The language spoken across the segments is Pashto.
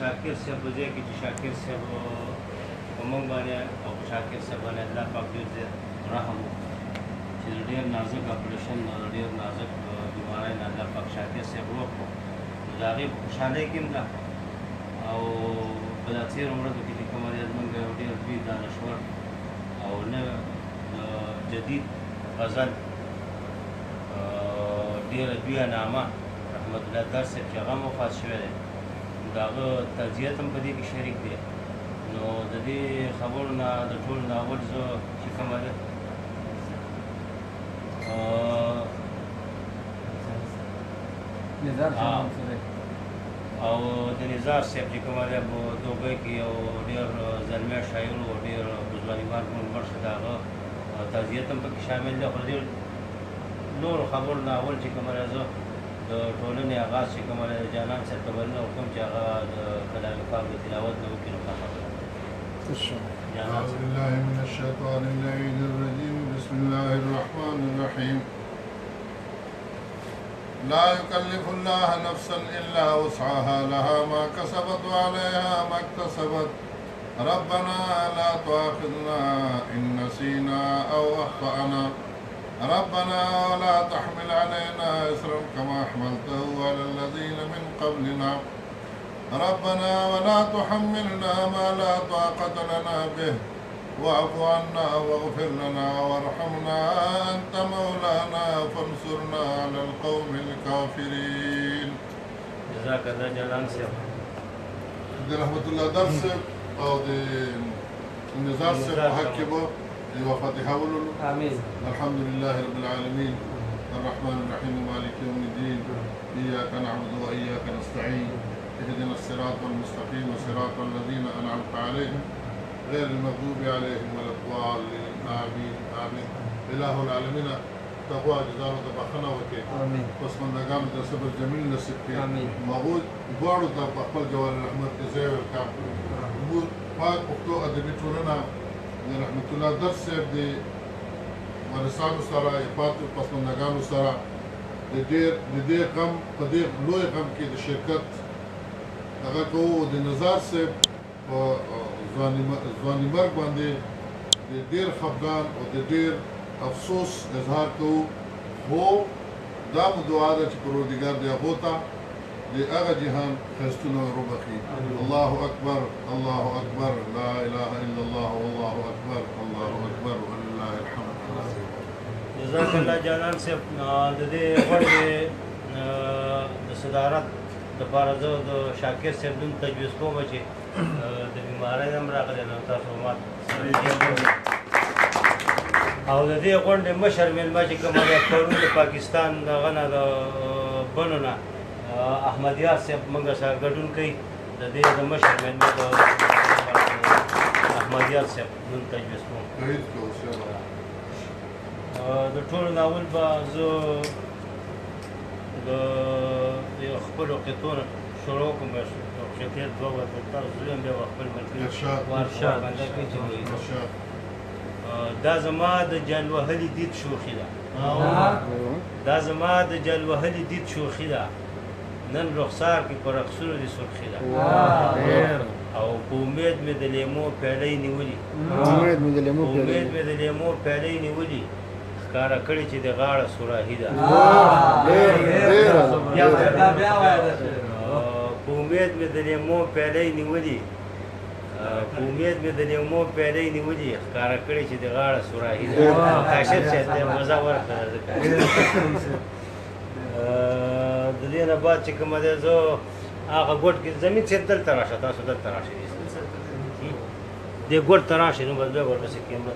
شاکر صاحب په ځای کې چې شاکر صاحب په موږ باندې او په شاکر صاحب باندې الله پاک ډېر زیات رحم وکړي چې ډېر نازک اپریشن ډېر نازک بیماری نه الله پاک شاکر صاحب وکړو نو د هغې په خوشحالۍ کې هم ده او په دا تېرو ورځو کې چې کومه دی زموږ یو ډېر لوی دانشور او نوی جدید غزل ډېره لویه نامه رحمت الله در صاحب چې هغه هم وفات شوی دی د هغه تعزیت هم په دې کې شریک دی نو د دې خبرو نه د ټولو نه اول زه چې کومه ده او د نظار صاحب چې کومه ده په دوبۍ کې یو ډېر زلمی شاعر و ډېر بزوانیوال مړ شو د هغه تعزیت هم پکې شامل دی خو ډېر نورو خبرو نه اول چې کومه ده زه د ټولنې آغاز چې کومه ده د جانان صاحب ته بلنه وکړم چې هغه د کلام پاک د تلاوت نه وکړي نو ښه خبره أعوذ بالله من الشيطان اللعين الرجيم بسم الله الرحمن الرحيم لا يكلف الله نفسا إلا وسعها لها ما كسبت وعليها ما اكتسبت ربنا لا تؤاخذنا إن نسينا أو أخطأنا ربنا ولا تحمل علينا إصرا كما حملته على الذين من قبلنا ربنا ولا تحملنا ما لا طاقة لنا به واعف عنا واغفر لنا وارحمنا أنت مولانا فانصرنا على القوم الكافرين. جزاك الله جلال صاحب. رحمة الله درس أو النزار صاحب محكبه وفاتحة ولولو. آمين. الحمد لله رب العالمين الرحمن الرحيم مالك يوم الدين إياك نعبد وإياك نستعين اهدنا الصراط المستقيم صراط الذين أنعمت عليهم غير المغضوب عليهم ولا الضالين آمين آمين. إله العالمين تقوى جزاء تبخنا وكي آمين. واسمن نقام صبر جميل نصيب كي آمين. مغود بارو تبخل جوال الرحمة زيو الكام مغود پاک پختو ادبی ټولنه د رحمت الله درس صاحب د ورسانو سره پاتو پسمندگانو سره د دې غم په دې لوی غم کې د شرکت هغه کوو د نظار صاحب په ځواني مرګ باندې د ډېر خفګان او د ډېر افسوس اظهار کوو خو دا مو دعا ده چې پروردګار دې هغو ته د هغه جهان ښایستونه وروبخي الله اکبر الله اکبر لا اله الا الله والله اکبر الله اکبر ولله الحمد. جزاک الله جانان صاحب د دې غونډې د صدارت دپاره زه د شاکر صاحب نوم تجویز کوم چې د بیمارۍ هم راغلی نو تاسو ما او د دې غونډې مشر مېلمه چې کومه ده پرون د پاکستان دغه نه د بنو نه احمد یار صاحب موږ سره ګډون کوي د دې د مشر مېلمه د احمد یار صاحب نوم تجویز کوم. د ټولو نه اول به زه د خپلو قطعو نه شروع کوم شکل دوه ورته تاسو هم بیا خپل ملګري وارشاد دا زما د جل وهلي دید شوخي ده دا زما د جل وهلي دید شوخي ده نن رخسار کې پر رقصونو دي سرخي ده او په امید مې د لیمو پیالۍ نیولي پیالۍ نیولي ښکاره کړې چې د غاړه سوراهي ده په امید مې د لیمو پیالۍ نیولي ښکاره کړې چې د غاړه سوراهي ده کاشف صاحب ته مزه ورکړه د دې نه بعد چې کومه ده زه هغه ګوټ کې زمین صاحب دلته راشه تاسو دلته راشئ دې ګوټ ته راشئ نو بس بیا ورپسې کیمره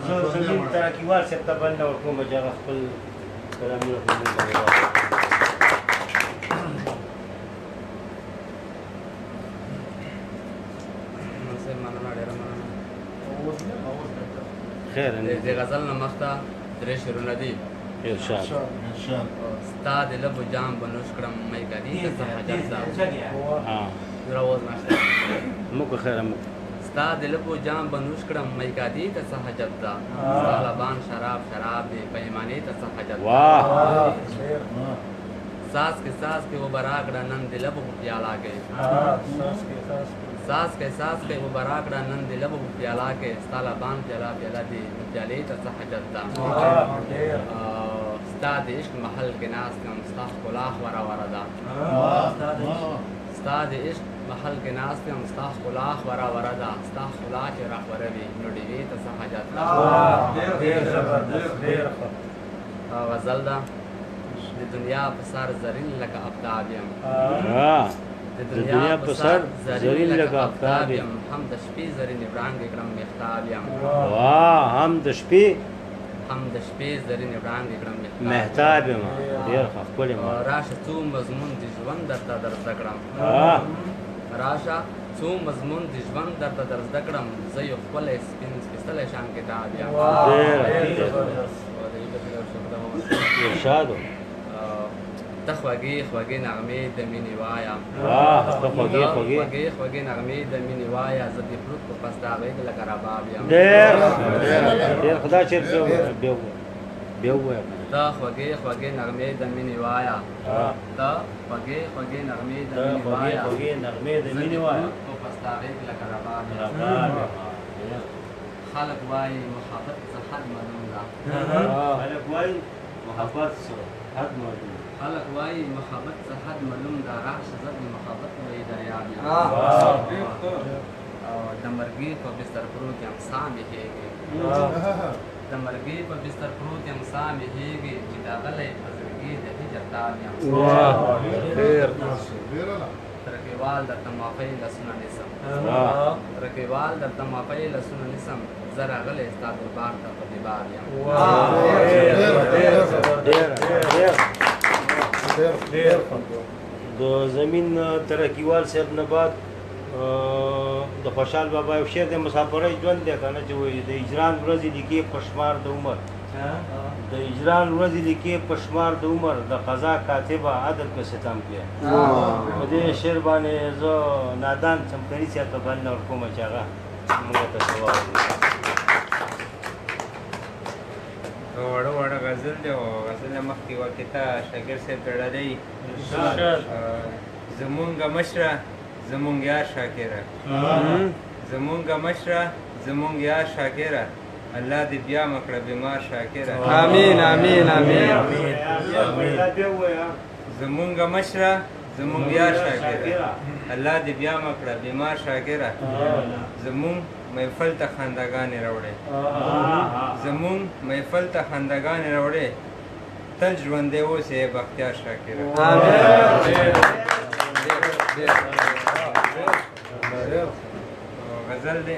زه زمین ترقیوال صاحب ته بلنه ورکوم چې هغه خپل کلامونه په موږ باندې خیر د غزل نه مخته درې شعرونه دي. ارشاد ستا د لبو جام بنوش کړم مې کدي ته حاجت دا راوز نشته موږ خیر موږ ستا د لبو جام بنوش کړم میکادي ته څه حاجت ده طالبان شراب دی پیمانې ته څه حاجت ده ساس کې وہ برا کړه نن د لبو پیالا کې ساس کې وہ برا کړه نن د لبو پیالا کې طالبان پیالا دی پیالې ته څه حاجت ده ستا د عشق محل کې ناست یم ستا ښکلا خوره ده ستا د عشق محل کې ناست یم ستا ښکلا خوره ده ستا ښکلا چې راخوروي نو ډېوې ته څه حاجت ده غزل ده د دنیا په سر زرین لکه آفتاب یم د دنیا په سر زرین لکه آفتاب یم هم د شپې زرین وړانګې کړم مهتاب یم هم د شپې زرین وړانګې کړم مهتاب یم ډېر ښکلی راشه څو مضمون د ژوند درته در زده کړم راشه څو مضمون د ژوند درته در زده کړم زه یو ښکلی سپېڅلی شان کتاب یم ارشاد ته خوږې نغمې د مینې وایم ته خوږې نغمې د مینې وایا زه د فروت په پسته غېږ لکه رباب یم ډېر خدا چېرته بیا ووایه ته خوږې نغمې د مینې وایا ته خوږې نغمې د مینې وایا په پسته غېږ لکه رباب یم خلک وایي محبت څه حد معلوم ده خلق وای محبت څه حد معلوم ده راشه زه د محبت لوی دریاب یم او د مرګي په بستر پروت یم ساه مې کېږي د مرګي په بستر پروت یم ساه مې کېږي چې داغلی په زړګي د هجر تاب یم رقیبال درته معافۍ لاسونه نیسم زه راغلی ستا دربار ته په دیبار یم د زمین ترقیوال صاحب نه بعد د خوشحال بابا یو شعر د مسافرۍ ژوند دی که نه چې وایي د هجران ورځې لیکې په شمار د عمر د قضا کاتبه عدل په ستم کې په دې شعر باندې زه نادان چمکري صاحب ته بلنه ورکوم چې هغه موږ ته څه واوري وړه غزل دی او غزل نه مخکې واقع ته شاګرد صاحب تړلی زمونږه مشره زمونږ یار شاکره زمونږ یار شاکره الله دې بیا مکړه بیمار شاکره آمین زمونږه مشره زمونږ یار شاکره الله دې بیا مکړه بیمار شاکره زمونږ محفل ته خنداګانې راوړې تل ژوندی اوسې بختیار شاکره غزل دی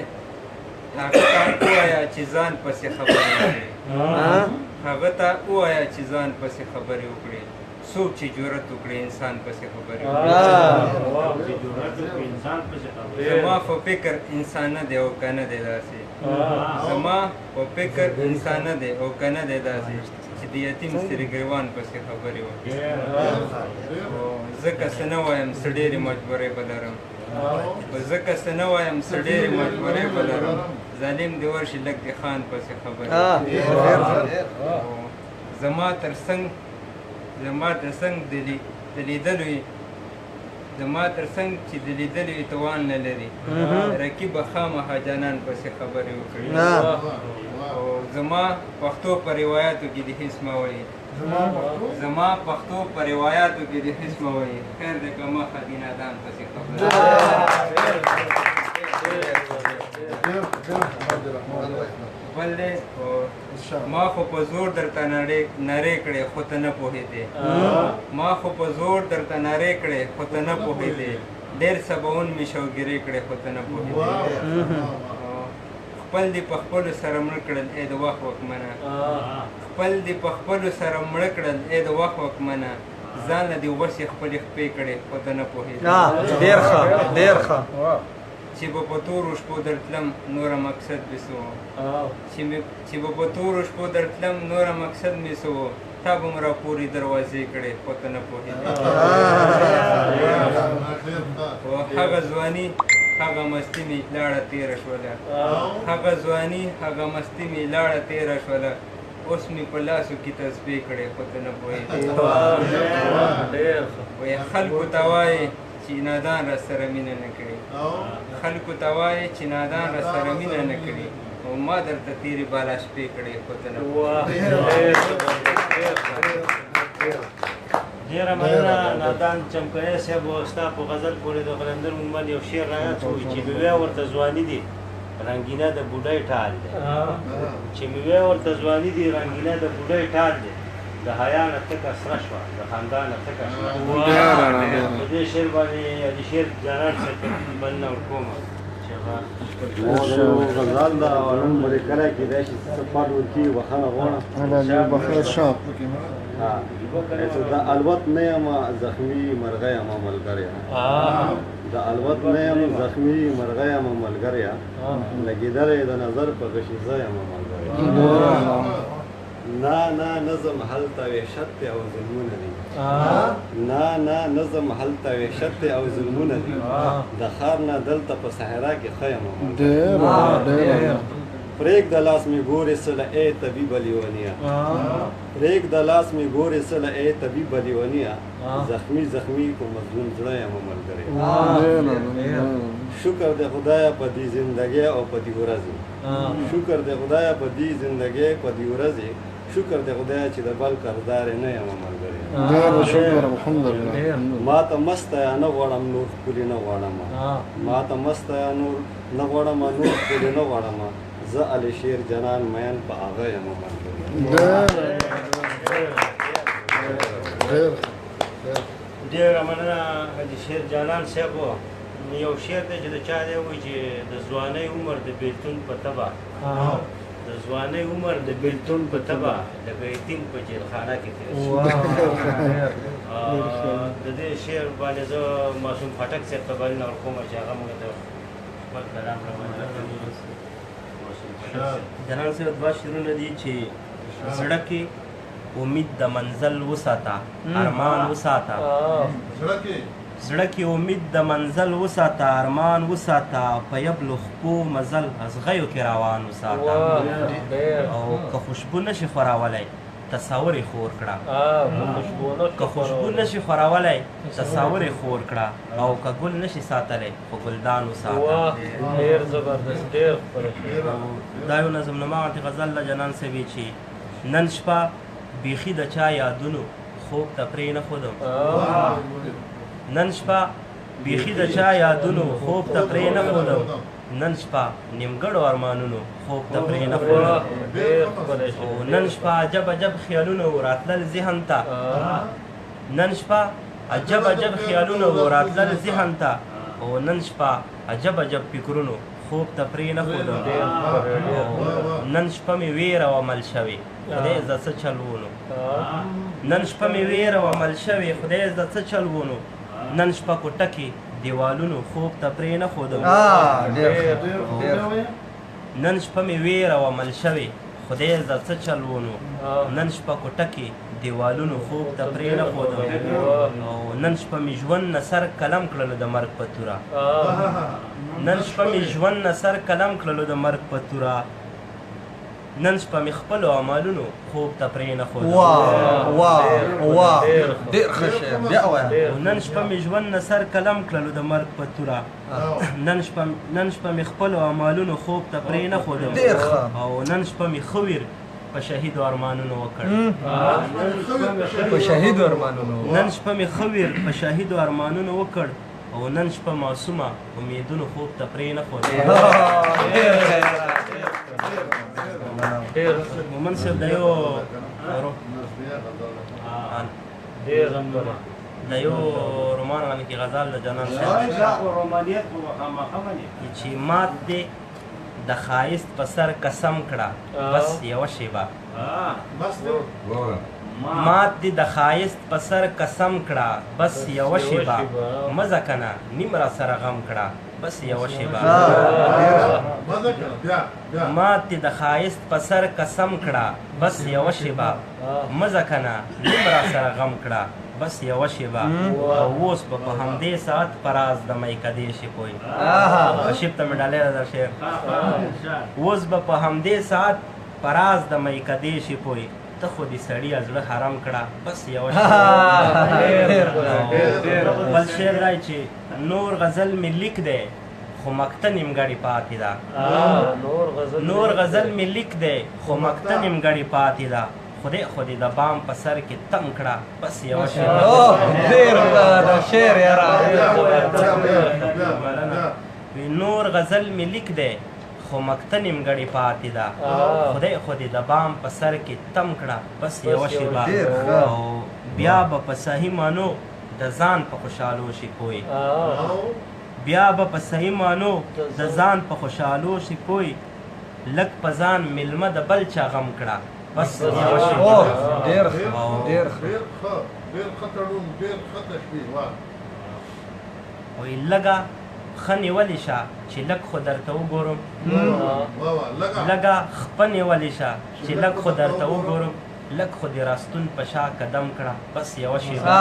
هغه ته ووایه چې ځان پسې خبرې وکړي څوک چې جرأت وکړي انسان پسې خبرې وکړي زما په فکر انسان نه دی او که نه دی داسې چې د یتیم سریګریوان پسې خبرې وکړي ځکه څه نه وایم څه ډېرې مجبورۍ به لرم ظالم دې ورشي لږ د خان پسې خبرې زما تر څنګ چې د لیدلو توان نه لري رقیب به خامخا جانان پسې خبرې وکړي زما پښتو په روایاتو کې د هیڅ مه وایي خیر دی که مخه د نادان پسې خبرې بل دی ما خو په زور درته نارې کړې خو ته نه پوهېدې ډېر سباون مې شوګیرې کړې خو ته نه پوهېدې خپل دې په خپلو سره مړه کړل ای د وخت وکمنه ځان له دې وسې خپلې خپې کړې خو ته نه پوهېدې چې به په تورو شپو درتلم نوره مقصد مې څه و تا به م راپورې دروازې کړې خو ته نه پوهېدې هغه ځواني هغه مستی مې لاړه تېره شوله هغه ځواني هغه مستی مې لاړه تېره شوله اوس مې په لاسو کې تسبیح کړې خو ته نه پوهېږې وایي خلکو ته وایې چې نادان را سره مینه نه کړې خلکو ته وایې چې نادان را سره مینه نه کړې او ما درته تېرې بالا شپې کړې خو ته نه ډېره مننه نادان چمکنی صاحب ستا په غزل پورې د قلندر مومند یو شعر رایاد شو چې میوه ورته ځواني دي رنګینه د بوډۍ ټال دی چې میوه ورته ځواني دي رنګینه د بوډۍ ټال دی د حیا نه تکه سره شوه د خندا نه تکه شوه په دې شعر باندې د شعر جانان صاحب بلنه ورکومه غزال دا نن باندې کله کې دا شي سپاړ ورکی وخانه غواړه بخیر شاپ دا الوت نه یم زخمی مرغه یم ملګری دا الوت نه یم زخمی مرغه یم ملګری لګیدلې د نظر په غشیزه یم ملګری نه نه نظم هلته وحشت او ظلمونه دي نه نظم هلته وحشت او ظلمونه دي د ښار نه دلته په صحرا کې ښه یم پرېږده لاس مې ګورې سله ای طبیبه لیونیه پرېږده لاس مې ګورې سله ای طبیبه لیونیه زخمی زخمی په مظلوم زړه یم ملګری شکر د خدایه په دې زندګۍ او په دې ورځې شکر د خدایه په دې زندګۍ په دې ورځې شکر د خدایه چې د بل کردار نه یم ملګری شکر الحمدلله ما ته مسته یا نه غواړم نور ښکلي نه غواړم ما ته مسته یا نور نه غواړم نور ښکلي نه غواړم زه علي شیر جنان مین په هغه یم ملګری ډېره مننه د شعر جانان صاحب یو شعر دی چې د چا دی وایي چې د ځوانۍ عمر د بیلتون په تبه د ځوانۍ عمر د بیلتون په تبه لکه یتیم په جیلخانه کې تېر شو د دې شعر باندې زه معصوم خټک صاحب ته بلنه ورکوم چې هغه موږ ته خپل کلام رامنځته جنان صاحب دوه شعرونه دي چې زړه کې امید د منزل وساته ارمان وساته زړه کې امید د منزل وساته ارمان وساته په یبلو خپو مزل ازغیو کې روان وساته او که خوشبو نشي خوراولی تصور یې خور کړه که خوشبو نشي خوراولی تصور یې خور کړه او که ګل نشي ساتلی خو ګلدان وساته دا یو نظم نما غټې غزل له جنان صاحب چې نن شپه بیخي د چا یادونو خوب ته پرې نه ښودم نن شپه بیخي د چا یادونو خوب ته پرې نه ښودم نن شپه نیمګړو ارمانونو خوب ته پرې نه ښودم او نن شپه عجب عجب خیالونه راتلل ذهن ته نن شپه عجب عجب خیالونه راتلل ذهن ته او نن شپه عجب عجب فکرونو خوب ته پرې نه ښودم نن شپه مې ویره و عمل شوې خدای زه څه چل ونو نن شپه مې ویره و عمل شوې خدای زه څه چل ونو نن شپه کوټه کې دیوالونو خوب ته پرې نه ښودم نن شپه مې ویره و عمل شوې خدای زه څه چل ونو نن شپه کوټه کې دیوالونو خوب ته پرې نه ښودم او نن شپه مې ژوند نه سر قلم کړلو د مرګ په توره نن شپه مې ژوند نه سر قلم کړلو د مرګ په توره نن شپه مې خپلو اعمالونو خوب ته پرې نه ښودم نن شپه مې ژوند نه سر قلم کړلو د مرګ په توره نن شپه مې خپلو اعمالونو خوب ته پرې نه ښودم او نن شپه مې ښه ویر په شهیدو ارمانونو وکړ نن شپه مې ښه ویر په شهیدو ارمانونو وکړ او نن شپه معصومه امیدونو خوب ته پرې نه ښودم مومن صاحب د یو رومان باندې کې غزل د جانان صاحب چې مات دې د ښایست په سر قسم کړه بس یوه شیبه مات دې د ښایست په سر قسم کړه بس یوه شیبه مزه کنه نیم را سره غم کړه بس یوه شیبه مات دې د ښایست په سر قسم کړه بس یوه شیبه مزه کنه نیم را سره غم کړه بس یوه شیبه او اوس به په همدې ساعت پراز د میکدې شي پوی شیب ته مې ډالۍ را در شعر اوس به په همدې ساعت پراز د میکدې شي پوی ته خو دې سړي زړه حرام کړه بس یوه شیبه بل شعر دی چې نور غزل مې لیک دی خو مکته نیمګړې پاتې ده نور غزل مې لیک دی خو مکته نیمګړې پاتې ده خودی د بام په سر کې تم کړه بس یوه شیبه نور غزل مې لیک دی خو مکته نیمګړې پاتې ده خودی د بام په سر کې تم کړه بس یوه شیبه او بیا به په صحیح مانو د ځان په خوشحالو شي پوی بیا به په صحیح مانو د ځان په خوشحالو شي پوی لږ په ځان میلمه د بل چا غم کړه بس یوه شیبه ډېر ښه تړون ډېر ښه تشبیه وایي لږه ښه نیولې شه چې لږ خو درته وګورم لږه خپه نیولې شه چې لږ خو درته وګورم لږ خو دې راستون په شا قدم کړه بس یوه شیبه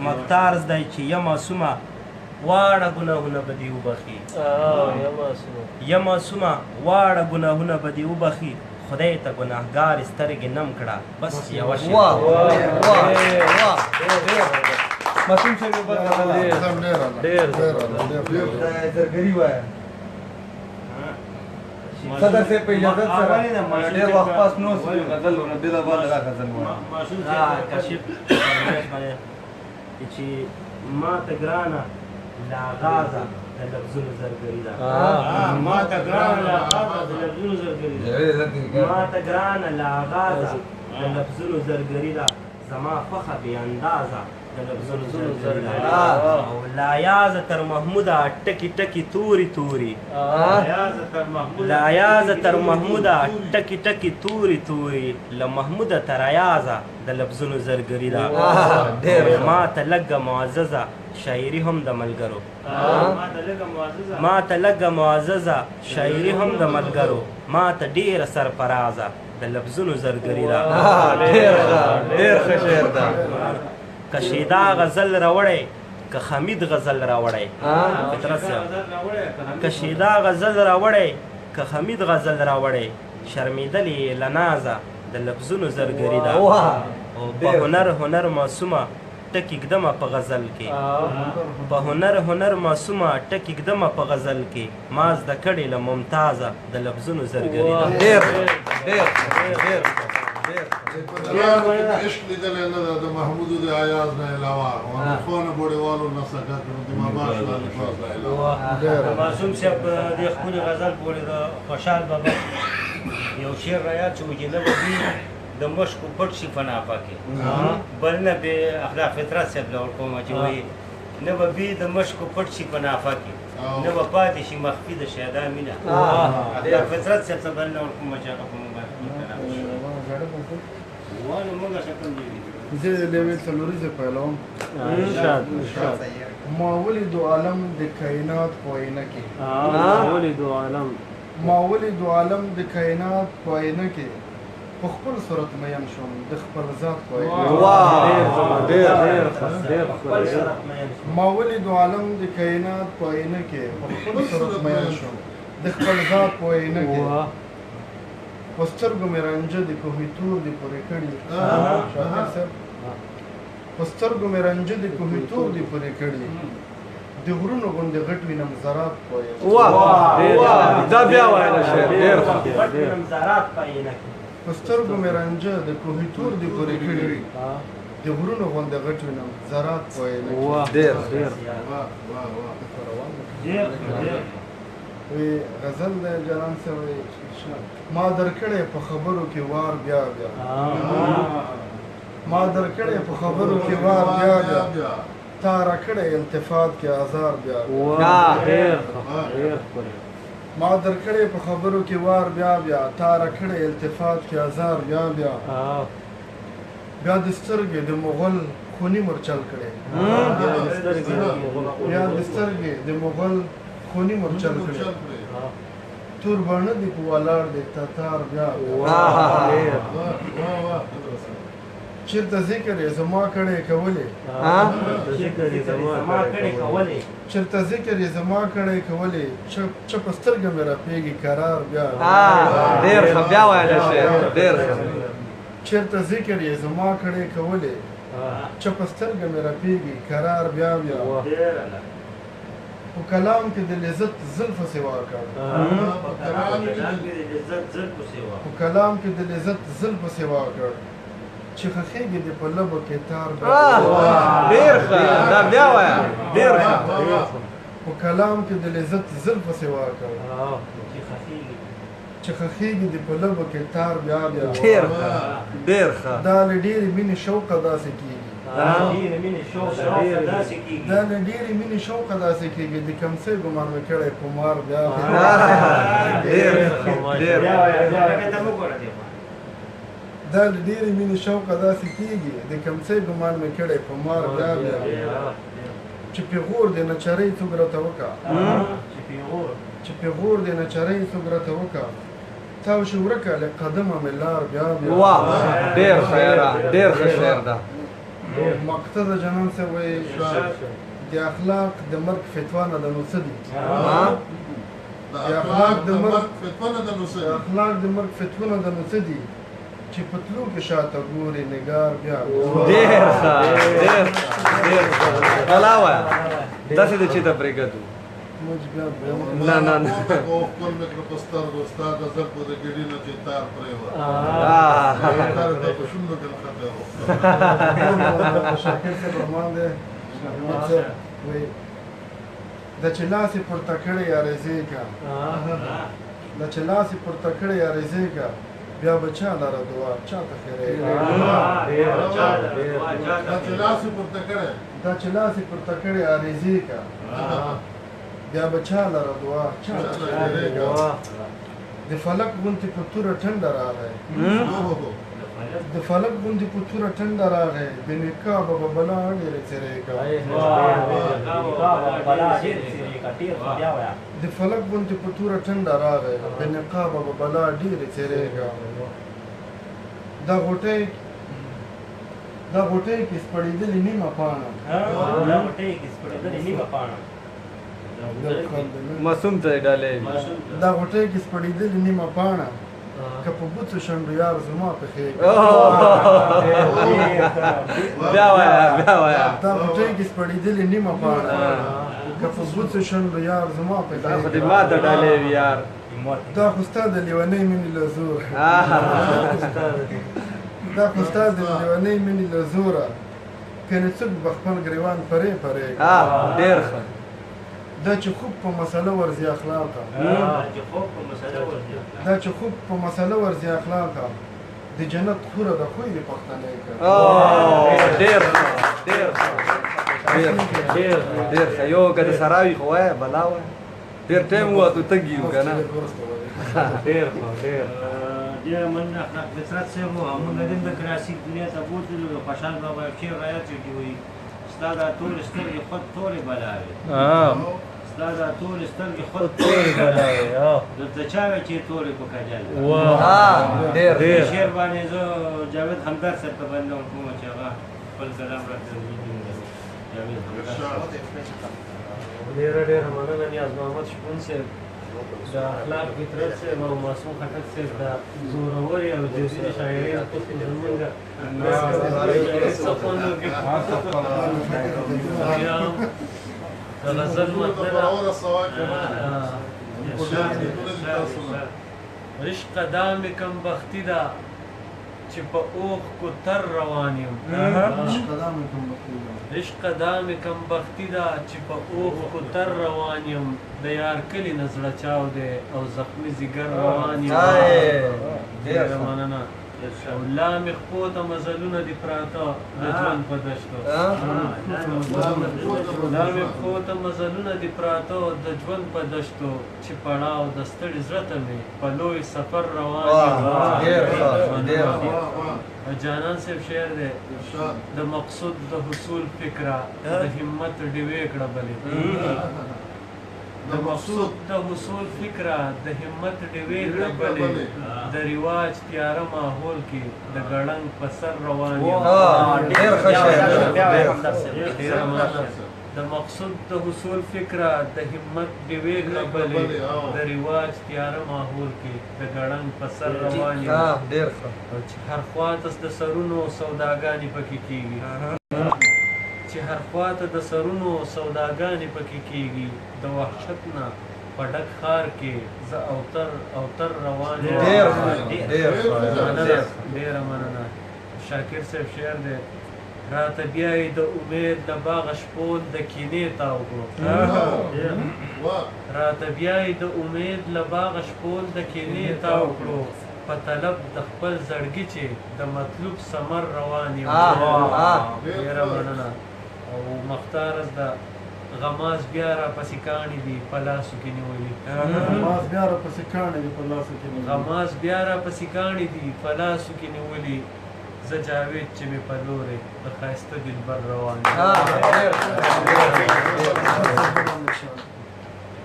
مکتار زدی چې یم معصومه واړه ګناهونه به دې وبخي یم معصومه واړه ګناهونه به دې وبخي خدای ته ګناهګار سترګې نم کړه بس یوه شیبه معصوم صاحب زرګري وایه صدر سے په اجازت سره ډېر وخت پاس نو غزلونه بلا باندې را غزل وایه کشف چې ما ته ګرانه له آغازه د لفظونو زرګري ده ما ته ګرانه له آغازه د لفظونو زرګري ده ما ته ګرانه له آغازه د لفظونو زرګري ده زما خوښه بې اندازه د لفظونو زرګري ده او لا یازه تر محموده ټکي ټکي توري توري لا یازه تر محموده ټکي ټکي توري توري له محموده تر ایازه د لفظونو زرګري ده ما ته لږه معززه شاعري هم د ملګرو ما ته لږه معززه شاعري هم د ملګرو ما ته ډېره سرفرازه د لفظونو زرګري ده ډېر ښه شعر ده که شیدا غزل راوړی که حمید غزل راوړی که شیدا غزل راوړی که حمید غزل راوړی شرمیدلې له نازه د لفظونو زرګري ده او په هنر معصومه ټکي ږدمه په غزل کې په هنر معصومه ټکي ږدمه په غزل کې ما زده کړې له ممتازه د لفظونو زرګري ده عشق لیدلی نه ده د محمودو د ایاز نه علاوه خونه بوډیوالو نه څخه د ماباش له لفاظ نه علاوه معصوم صاحب د خپل غزل پورې د خوشحال بابا یو شعر را یاد شو چې نه به د مشکو پټ شي فنا پاکې بل نه به اخلاق فطرت صاحب له ورکومه چې وایي نه به د مشکو پټ شي فنا پاکې نه به پاتې شي مخفي د شهدا مینه اخلاق فطرت صاحب ته بل نه ورکومه چې هغه په موږ زه لیوی څلوریزه پیلوم ما ولید عالم د کائنات په آینه کې ما ولید عالم د کائنات په آینه کې په خپل صورت مین شوم د خپل ذات په آینه ما ولید عالم د کائنات په آینه کې په خپل صورت مین شوم د خپل ذات په آینه کې پسترګو مې رنجه د کوهي تور د پورې کړي پسترګو مې رنجه د کوهي تور د پورې کړي د غرونو غوندې غټ وینم زرات پوهې دا بیا وایه شعر ډېر پسترګو مې رنجه د کوهي تور د پورې کړي د غرونو غوندې غټ وینم زرات پوهې وی غزل د جلان سره ما درکړې په خبرو کې وار بیا بیا ما درکړې په خبرو کې وار بیا بیا تا راکړې التفات کې آزار بیا ما درکړې په خبرو کې وار بیا بیا تا راکړې التفات کې آزار بیا بیا بیا د سترګې د مغل خونی مرچل کړې بیا د سترګې د مغل خونی مرچل کړې تور باڼه دی په ولاړ دی تاتار بیا چېرته ذکر یې زما کړی کولې چېرته ذکر یې زما کړی کولې چپ سترګه مې رپېږي قرار بیا ډېر ښه بیا وایه شعر ډېر ښه چېرته ذکر یې زما کړی کولې چپ سترګه مې رپېږي قرار بیا بیا په کلام کې د لذت زلفو سوا کړ په کلام کې د لذت زلفو سوا کړ چې خخېږي د په لبو کې تار ډېر ښه دا بیا وایه ډېر ښه په کلام کې د لذت زلفو سوا کړ چې خخېږي د په لبو کې تار بیا بیا ډېر ښه ډېر ښه دا له ډېرې مینې شوقه داسې کېږي دا له ډېرې مینې شوقه داسې کېږي د کمڅۍ ګمان مې کړی په مار بیا ډېر ډېر دا له ډېرې مینې شوقه داسې کېږي د کمڅۍ ګمان مې کړی په مار بیا بیا چې پیغور دې نچرۍ څوک راته وکړه چې پیغور دې نچرۍ څوک راته وکړه تاو شي ورکه له قدمه مې لار بیا بیا واه ډېر ښه یاره ډېر ښه شعر ده مقصد جنان سے وہی د اخلاق د مرګ فتوا نه د نو څه دي د اخلاق د مرګ فتوا نه د نو څه دي چې پتلو کې شاته ګوري نگار بیا ډېر ښه ډېر ډېر غلا وایه داسې ده چې ته پرېږدو نه نه نه خپل مې کړه په سترګو ستا د زلفو د ګېډې نه چې تار پرېوت د په شونډو کې نښتې شاکر صاحب رحمان دی د چې لاس یې پورته کړی عریضې کا د چې لاس یې پورته کړی عریضې کا بیا به چا لره دعا چا ته خیرې دا چې لاس یې پورته کړی عریضې کا بیا به چا لره دعا چا ته خیرې د فلک غوندې په توره ټنډه راغی د فلک غوندې په توره ټنډه راغی د نقاب به بلا ډېرې څېرې د فلک غوندې په توره ټنډه راغی د نقاب به بلا ډېرې څېرې دا غوټۍ کې سپړېدلې نیمه پاڼه معصوم ته ډالۍ دا غوټۍ کې سپړېدلې نیمه پاڼه که په بوڅو شنډو یار زما پښې بیا وایه بیا وایه دا غوټۍ کې سپړېدلې نیمه پاڼه که په بوڅو شنډو یار زما پښې خو دې ما ته ډالۍ وي یار دا خو ستا د لیونۍ مینې له زوره دا خو ستا د لیونۍ مینې له زوره کنې څوک به خپل ګریوان پرې پرې ډېر ښه دا چې خوب په مسله ورځي اخلاقه دا چې خوب په مسله ورځي اخلاقه د جنت خوره د خوی د پښتنې کړ ډېر ډېر ډېر ډېر ښه یو که د سراوي خو وایه بلا وایه ډېر ټایم ووتو تږي یو که نه ډېر ښه ډېر ډېر مننه اخلاق فطرت صاحب همون د دین د کلاسیک دنیا ته بوتلو د خوشحال بابا یو شعر رایاد چې وایي ستا دا ټولې سترګې خود ټولې بلاوې ستا دا ټولې سترګې خود ټولې بلاوې درته چا وایي چې ټولې په کجل ډېر ډېر شعر باندې زه جاوید همدرد صاحب ته بندوم کوم چې هغه خپل کلام راته جاوید همدرد ډېره ډېره مننه نیاز محمد شپون صاحب د اخلاق فطرت صاحب او معصوم خټک صاحب د زورورې او جوسي شاعرۍ زمونږ د غزل عشق دامې کم بختي ده چې په اوښ کو تر روان یم عشق دامې کم بختي ده چې په اوښ کو تر روان یم د یار کلي نه زړه چاو دی او زخمي ځیګر روان یم ډېره مننه او لا مې خپو ته مزلونه دي پراته د ژوند په دشتو لا مې خپو ته مزلونه دي پراته د ژوند په دشتو چې پړاو د ستړي زړه ته مې په لوی سفر روان یم جانان صاحب شعر دی د مقصود د حصول فکره د همت ډیوې کړه بلې د مقصود د حصول فکره د همت ډیوې کړه بلې د رواج تیاره ماحول کې د ګړنګ په سر روان یم ډېر ښه شعر د مقصود د حصول فکره د همت ډیوې کبلې د رواج تیاره ماحول کې د ګړنګ په سر روان یم ډېر ښه چې هر خواته د سرونو سوداګانې پکې کېږي چې هر خواته د سرونو سوداګانې پکې کېږي د وحشت نه په ډک ښار کې زه اوتر روان یم ډېره مننه شاکر صاحب شعر دی راته بیایي د امید د باغه شپول د کینې تاو کړو راته بیایي د امید له باغه شپول د کینې تاو کړو په طلب د خپل زړګي چې د مطلوب ثمر روان یم ډېره مننه او مختار د غماز بیا را پسې کاڼي دي په لاسو کې نیولي غماز بیا را پسې کاڼي دي په لاسو کې نیولي زه جاوید چې مې په لورې د ښایسته دلبر روان یم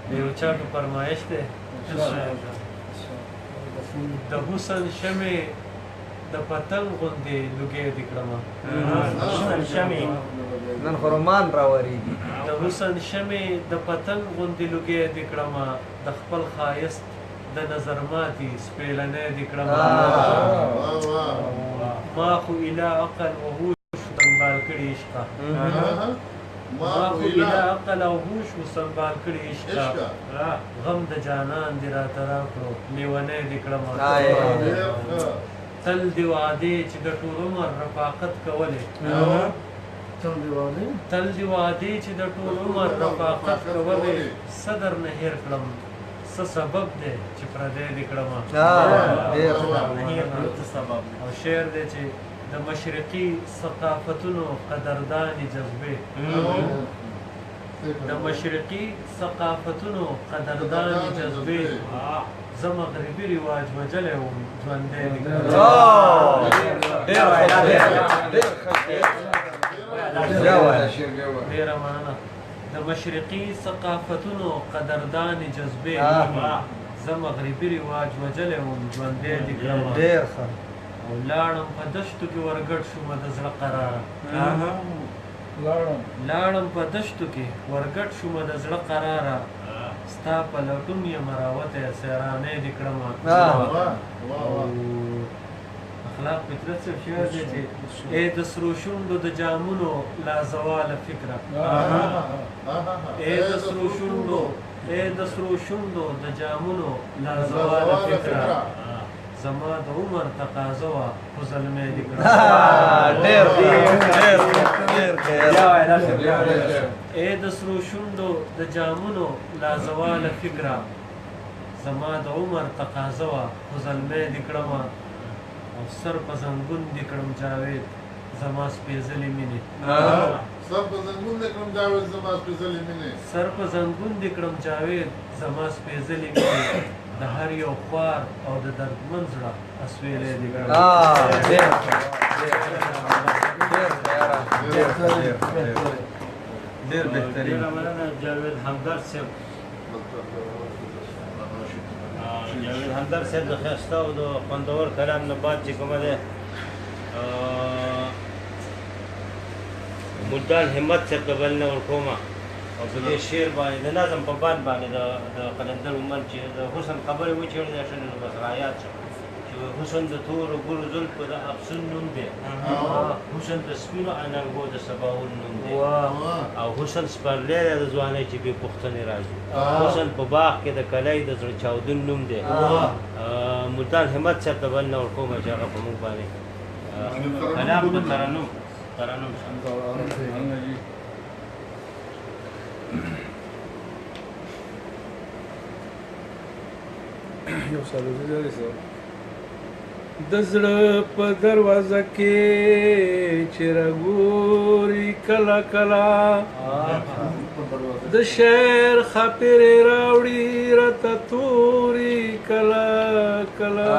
د یو چا په فرمایش دی د حسن شمې د پتنګ غوندې لوګی دې کړمه نن خو رومان راورېږي د حسن شمې د پتنګ غوندې لوګی دې کړمه د خپل ښایست د نظر ماتي سپېلنی دې کړمه ما خو اله عقل او هوش سنبال کړي عشقه ما خو اله عقل او هوش سنبال کړي عشقه غم د جانان دې راته راکړو لیونی دې کړمه تل دې وعدې چې د ټول عمر رفاقت کولې تل دې وعدې چې د ټول عمر رفاقت کولې صدر نه هېر کړم څه سبب دی چې پردی دې کړمه او شعر دی چې د مشرقي ثقافتونو قدردانې جذبې د مشرقي ثقافتونو قدردانې جذبې زه مغربي رواج وجلی وم ژوندی دې ډېره مننه د مشرقي ثقافتونو قدردانې جذبې زه مغربي رواج وجلی وم ژوندی دې کړمه او لاړم په دشتو کې ورګډ شومه د زړه قراره لاړم په دشتو کې ورګډ شومه د زړه قراره ستا په لټون یم راوتی سیرانۍ دې کړمه اخلاق فطرت صاحب شعر دی چې ای د سرو شونډو د جامونو لازواله فکره ای د سرو شونډو د جامونو لازواله فکره زما د عمر تقاضا وه خو زلمی دې کړه ای د سرو شونډو د جامونو لازواله فکره زما د عمر تقاضا وه خو زلمی دې کړمه او سر په زنګون دې کړم جاوید زما سپېڅلې مینې سر په زنګون دې کړم جاوید زما سپېڅلې مینې د هر یو خوار او د دردمن زړه اسویلی دې کړم ډېر بهترین جاوید همدرد صاحب د ښایسته او د خوندور کلام نه بعد چې کومه دی ملتان همت صاحب د بل نه ورکومه او په دې شعر باندې د نظم په بند باندې د قلندر عمر چې د حسن خبرې وچېړلې شنو نو بس رایاد شو چې حسن د تورو ګورو زلفو د افسون نوم دی حسن د سپینو اننګو د سباون نوم دی او حسن سپرلی دی د ځوانۍ چې بې پوښتنې راځي حسن په باغ کې د کلی د زړه چاودون نوم دی ملتان همت صاحب د بل نه ورکومه چې هغه په موږ باندې کلام د ترنم د زړه په دروازه کې چې راګوري کله کله د شعر خاطرې راوړي راته توري کله کله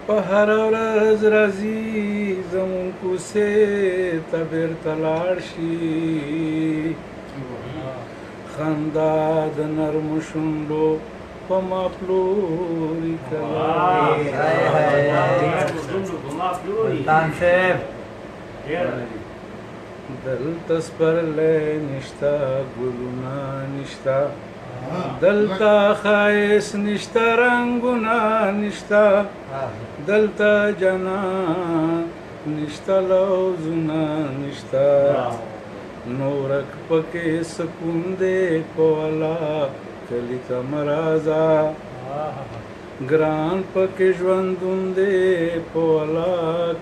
په هره ورځ راځي زموږ کوڅې ته بېرته لاړ شي خندا د نرمو شونډو په ما پلوري کلا دلته سپرلی نشته ګلونه نشته دلته ښایست نشته رنګونه نشته دلته جانان نشته لوظونه نشته نورک پکې سکون دی په والا کلی ته مه راځه ګران پکې ژوندون دی په والا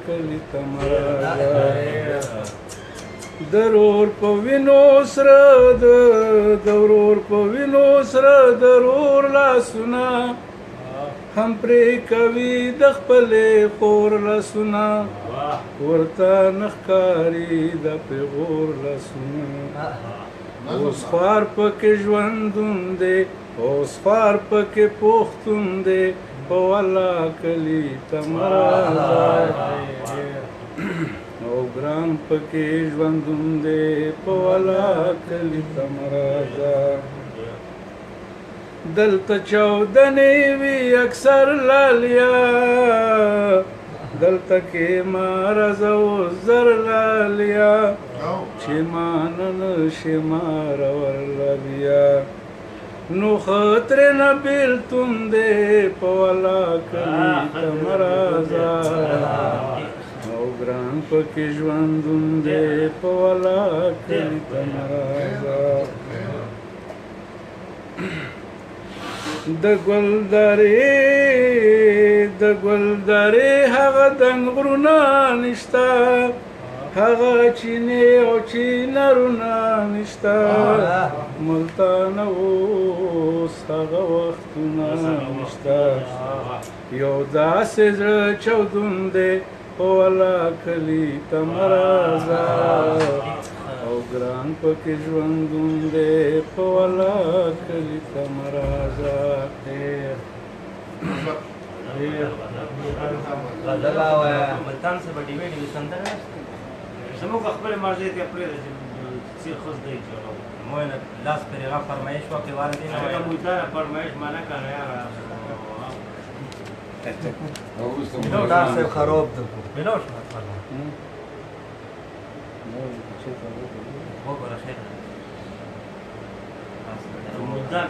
کلی ته مه راځه د ورور په وینو سره د ورور په وینو سره د ورور لاسونه هم پرې کوي د خپلې خور لاسونه ورته نه ښکاري د پیغور لاسونه اوس خوار پکې ژوندون دی اوس خوار پکې پوښتون دی په والا کلي ته مه راځه او ګران پکې ژوندون دی په والا کلي ته مه راځه دلته چاودنې وي اکثر لالیا دلته کې ما راځه اوس زر لالیا چې ما نن شي ما راورله بیا نو خطر نه بیلتون دی په والا کلي ته مه راځه او ګران پکې ژوندون دی په والا کلي ته مه راځه د ګلدارې هغه دنګ غرونه نشته هغه چینې او چینرونه نشته ملتان اوس هغه وختونه نشته یو داسې زړه چاودون دی په والا کلي ته مه راځه او ګران پکې ژوندون دی په والا کلي ته مه راځه ملتان سے بڑی ویڈیو سندر ہے زموږ خپل مرزي ته پرې چې خود دی جوړو مو نه لاس پرې را فرمایش وکړي والدین هغه ملتان فرمایش معنا کنه یار دا څه خراب ده بلوش وګوره خیر مدان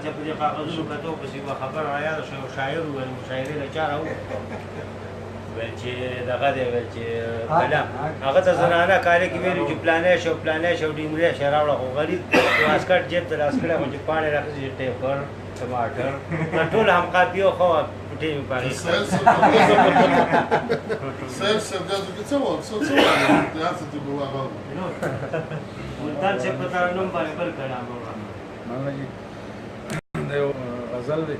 چې په دې کاغذونو کتو په سی خبر رایا شو شاعر او مشاعره لچاره ول چې دغه دی ول چې بلا هغه ته زنانه کاری کې ویل چې پلانې شو ډینګره شراوړه خو غریب واسکټ جیب ته راسکړه چې پاڼې راځي ټیپر ټماټر ټول هم قاپیو خو پټې پاڼې سر سردازو کې څه وو څه تاسو ته بوغه ملتان چې په تاسو نوم باندې بل کلام مانجی دیو غزل دی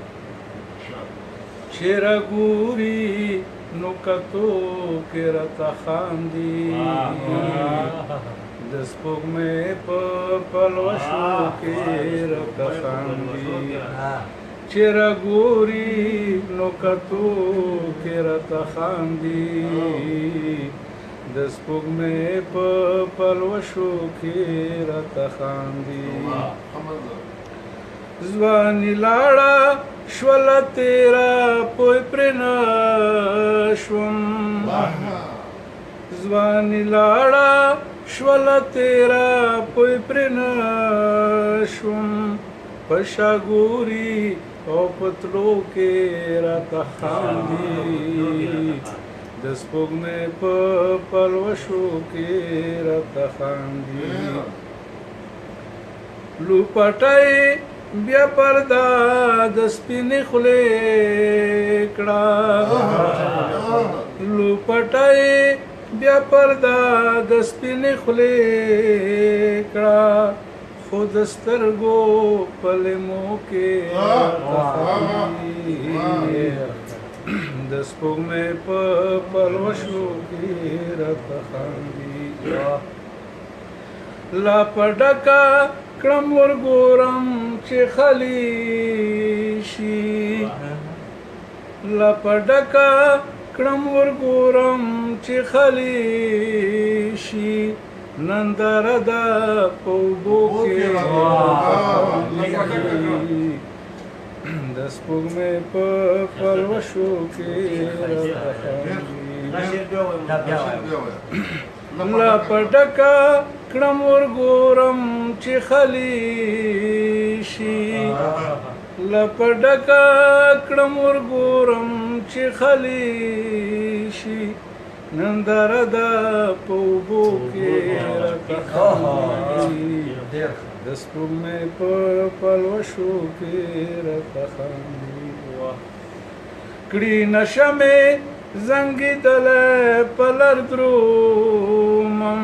چیرې ګوري نو کتو کې راته خاندي د سپوږمۍ په پلوشو کې راته خاندي چیرې ګوري نو کتو کې راته خاندي د سپوږمۍ په پلوشو کې راته خاندي ځواني لاړه شوله تیره پوی پرې نه شوم ځواني لاړه شوله تیره پوی پرې نه شوم په شاګوري او پتلو کې راته خاندي د سپوږمۍ په پلوشو کې راته خاندي لوپټۍ بیا پردا د سپینې خولې کړه لوپټۍ بیا پردا د سپینې خولې کړه خو د سترګو په لیمو کې د سپوږمۍ په پلوشو کې راته خاندي لا په ډکه کړم ورګورم چې خلی شي لا په ډکه کړم ورګورم چې خلی شي ننداره ده په اوبو کې د سپوږمۍ په پلوشو کې لا پډکا کړم ورګورم چې خلی شي لا پډکا کړم ورګورم چې خلی شي نندره د پوبو کې د سپوږمۍ په پلوشو کې راته خاندي کړي نشه مې زنګېدلی په لر درومم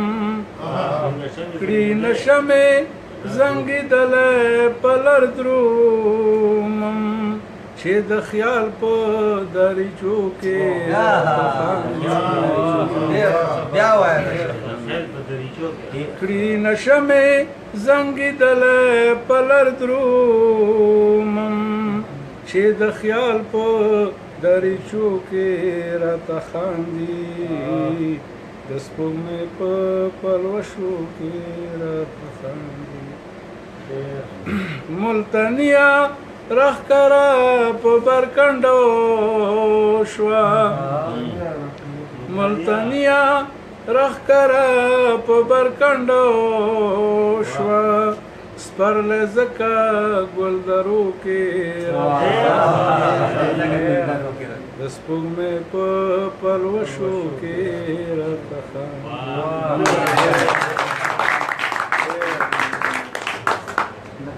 کړي نشه مې زنګېدلی په لر درومم چې د خیال په دریچو کې کړي نشه مې زنګېدلی په لر درومم چې د خیال په دریچو کې راته خاندي د سپوږمۍ په پلوشو کې راته خاندي ملتانیا راښکاره په برکنډو شوه ملتانیا راښکاره په برکنډو شوه سپرلی ځکه ګلدرو کې د سپوږمۍ په پلوشو کې راته خاندي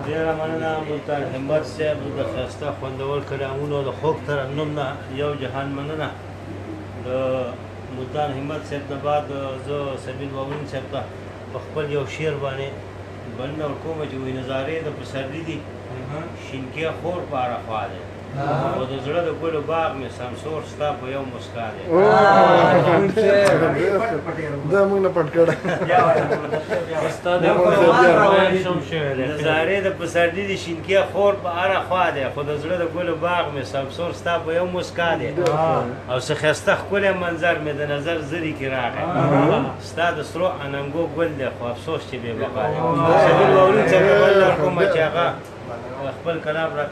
ډېره مننه ملتان همت صاحب د ښایسته خوندور کلامونو د خوږ ترنم نه یو جهان مننه د ملتان همت صاحب نه بعد زه سمیل مامون صاحب ته په خپل یو شعر باندې بلنه ورکومه چې وایي نظارې د پسرلي دي شینکۍ خور په هره خوا دی او د زړه د ګلو باغ مې سمسور ستا په یو مسکا دی دا موږ نه پټ کړه نظارې د پسرلي دي شینکۍ خور په هره خوا دی خو د زړه د ګلو باغ مې سمسور ستا په یو مسکا دی او څه ښایسته ښکلی منظر مې د نظر زري کې راغی ستا د سرو اننګو ګل دی خو افسوس چې بې بقا دی سبیل واورین څنګه بل لرکومه چې هغه خپل کلام را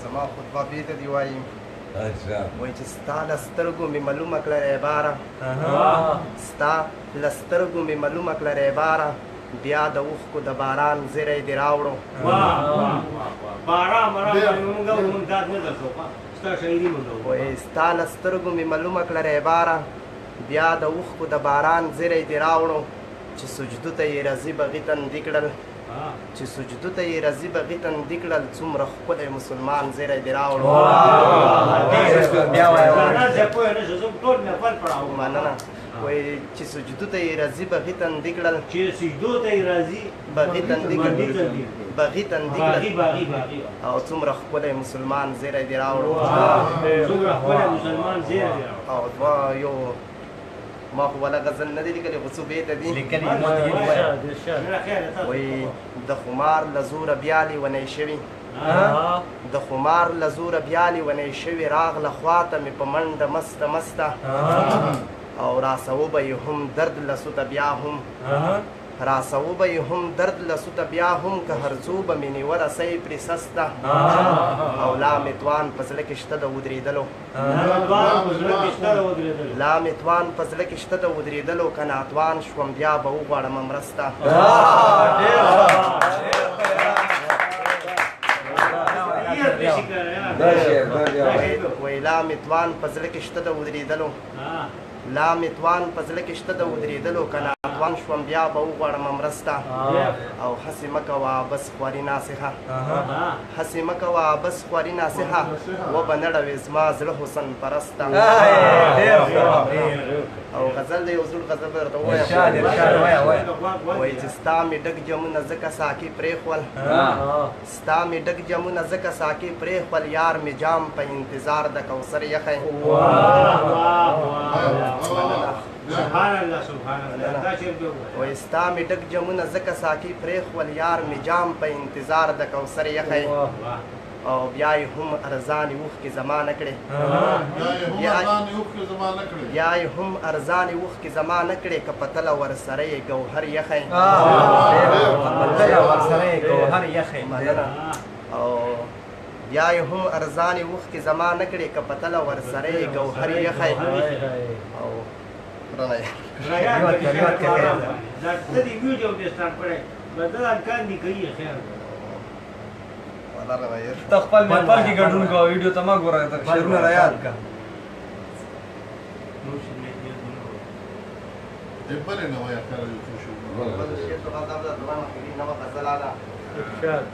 زما خطبه دې ته دی وایي وایي چې ستا له سترګو مې معلومه کړه عباره ستا له سترګو مې معلومه کړه عباره بیا د اوښکو د باران زیری دې راوړو وایي ستا له سترګو مې معلومه کړه عباره بیا د اوښکو د باران زیری دې راوړو چې سجدو ته یې رضي بغي تندي کړل چې سجدو ته یې رضي بغي تندي کړل څومره ښکلی مسلمان زیری دې راوړو مننه وایي چې سجدو ته یې رضي بغي تندي کړل بغي تندي کړل او څومره ښکلی مسلمان زیری دې راوړو او دوه یو ما خو ولا غزل نه دی لیکلی خو څو بیته دي وایي د خمار له زوره بیالې ونی شوي د خمار له زوره بیالې ونی شوي راغله خواته مې په منډه مسته مسته او راسو به یې هم درد لسو ته بیا هم راسو به یې هم درد لسو ته بیا هم که هر څو به مې نیوله سی پرې سسته او لا مې توان په زړه کې شته د ودرېدلو لا مې توان په زړه کې شته د ودرېدلو که ناتوان شوم بیا به وغواړم مرسته وایي لا مې توان په زړه کې شته د ودرېدلو لا مې توان په زړه کې شته د ودرېدلو که ناتوان شوم بیا به وغواړم مرسته او هسې مه کوه بس خواري ناصحه هسې مه کوه بس خواري ناصحه وبه نه ړوې زما زړه حسن پرسته او غزل د یو زوړ غزل به درته ووایم وایي چې ستا مې ډک جمونه ځکه ساقي پرېښول ستا مې ډک جمونه ځکه ساقي پرېښول یار مې جام په انتظار د کوثر یخی وایي ستا مې ډک جمونه ځکه ساقي پرېښول یار مې جام په انتظار د کوثر یخی او بیا یې هم ارزانې اوښکې زما نه کړې بیا یې هم ارزانې اوښکې زما نه کړې که په تله ورسره یې ګوهر یخی مننه او بیا یې هم ارزانې اوښکې زما نه کړې که په تله ورسره یې ګوهر یخی او درنه ته خپل محفل کې ګډون کوه ویډیو ته مه ګوره شعرونه را یاد کړه بلې نه وایه خیر یو څو شعرونه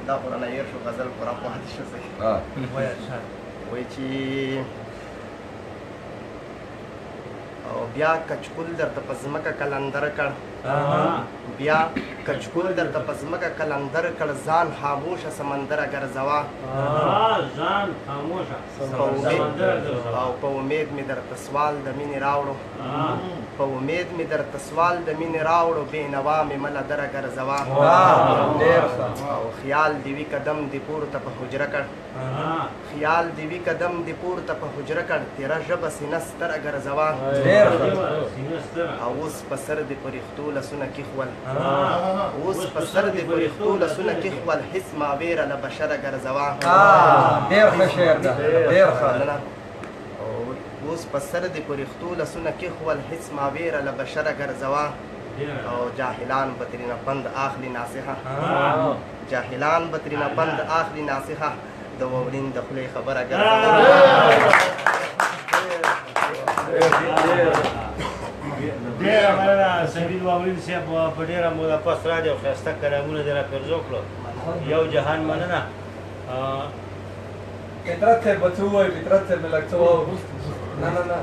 دا قرآن ایر شو غزل پورا پاتې شو صحیح وایي چې او بیا کچکول درته په ځمکه کلندر کړ بیا کچکول درته په ځمکه کلندر کړ ځان خاموشه سمندره ګرځوه او په امید مې درته سوال د مینې راوړو په امید مې درته سوال د مینې راوړو بې نوا مې مله دره ګرځوه او خیال دې وي قدم دې پورته په حجره کړ خیال دې وي قدم دې پورته په حجره کړ تیره ژبه سینه ستره ګرځوه او اوس په سر دې پرښتو لسونه کېښول اوس په سر دې پرښتو لسونه کېښول هېڅ ماویره له بشره ګرځوه ډېر ښه شعر ده ډېر ښه اوس په سر دې پرښتو لسونه کېښول هېڅ ماویره له بشره ګرځوه او جاهلان به ترېنه پند اخلي ناصحه جاهلان به ترېنه پند اخلي ناصحه د واورین د خولې خبره ګرځوه ډېره مننه سعید واورین صاحب په ډېره موده پس راځي او ښایسته کلامونه دې راپرزو کړو یو جهان مننه فطرت صاحب به څه ووایي فطرت صاحب مې لږ څه ووایي نه نه نه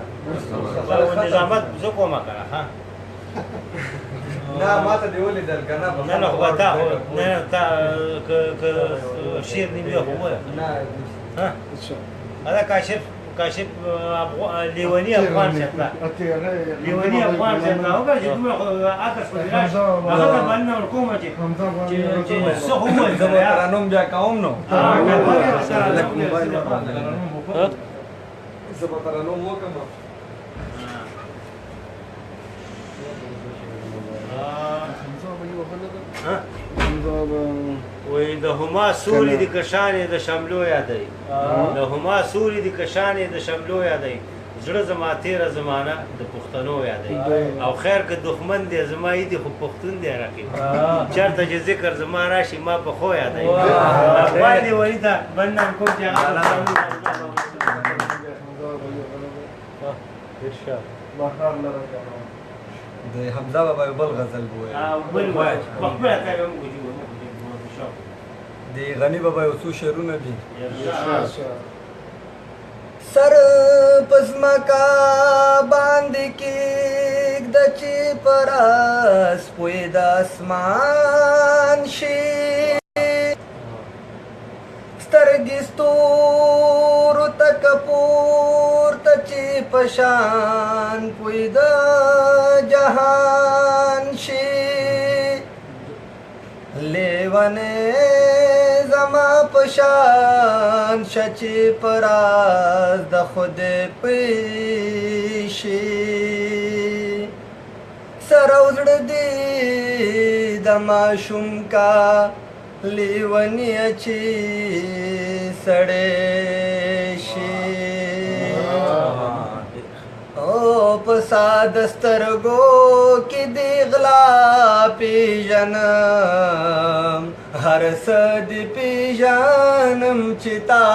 نظامت زه کومه که نه نه ما ته دې ولیدل که نه نه نه خو به تا نه تا که شعر دې بیا خو ووایه دا کاشف لیونی افغان صاحب لیونی افغان صاحب وګوره چې دومره خو عکس په دې راشي هغه ته مننه ورکومه چې څه خو ووایي زه به ترنم بیا کوم نو زه به ترنم وکړم وی د هما سوری د کشانې د شملو یادوي د هما سوری د کشانې د شملو یادوي زړه زما تیره زمانه د پښتنو یادوي او خیر که دښمن دی زما یې دی خو پښتون دی رقیب چېرته چې ذکر زما راشي ما په خو یادوي افغان لیوني ته مننه کوم چې هغه د حمزه بابا یو بل غزل د غني بابا یو څو شعرونه دي سر پزمکا باندې کېږده چې پر سپوی د اسمان شي سترګې ستورو ته که پورته چې په شان پوی د جهان شي لیونې زما په شان شه چې په راز د خودې پوی شي سر او زړه دې د ماشوم کا لیونی چې سړی شي او په ساده سترګو کې دې غلا پیژنم هر څه دې پیژنم چې تا